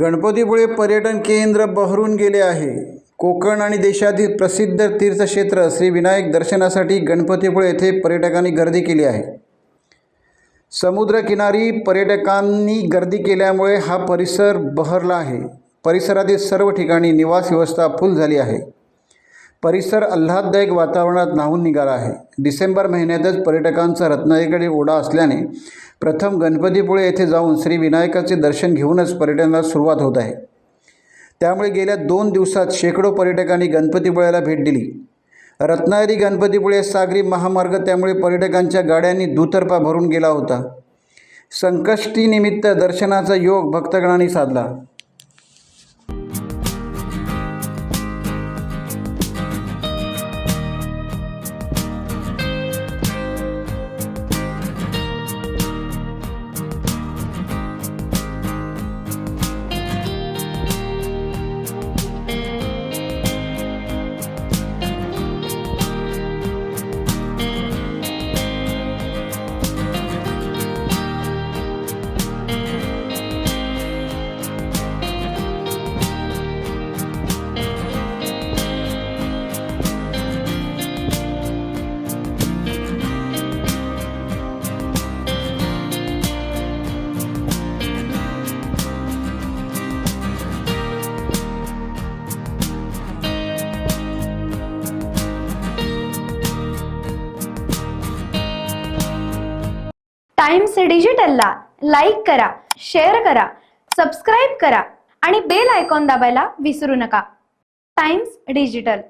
गणपतीपुळे पर्यटन केंद्र बहरून गेले आहे. कोकण आणि देशातील प्रसिद्ध तीर्थक्षेत्र श्री विनायक दर्शनासाठी गणपतीपुळे येथे पर्यटकांनी गर्दी केली आहे. समुद्रकिनारी पर्यटकांनी गर्दी केल्यामुळे हा परिसर बहरला आहे. परिसरातील सर्व ठिकाणी निवास व्यवस्था फुल झाली आहे. परिसर आल्हाददायक वातावरणात न्हाऊन निघाला आहे. डिसेंबर महिन्यातच पर्यटकांचा रत्नागिरीकडे ओढा असल्याने प्रथम गणपतीपुळे येथे जाऊन श्री विनायकाचे दर्शन घेऊनच पर्यटनाला सुरुवात होत आहे. त्यामुळे गेल्या 2 दिवसात शेकडो पर्यटकांनी गणपतीपुळ्याला भेट दिली. रत्नागिरी गणपतीपुळे सागरी महामार्ग त्यामुळे पर्यटकांच्या गाड्यांनी दुतर्फा भरून गेला होता. संकष्टीनिमित्त दर्शनाचा योग भक्तगणांनी साधला. टाइम्स डिजिटलला लाईक करा, शेअर करा, सबस्क्राईब करा आणि बेल आयकॉन दाबायला विसरू नका. Times digital.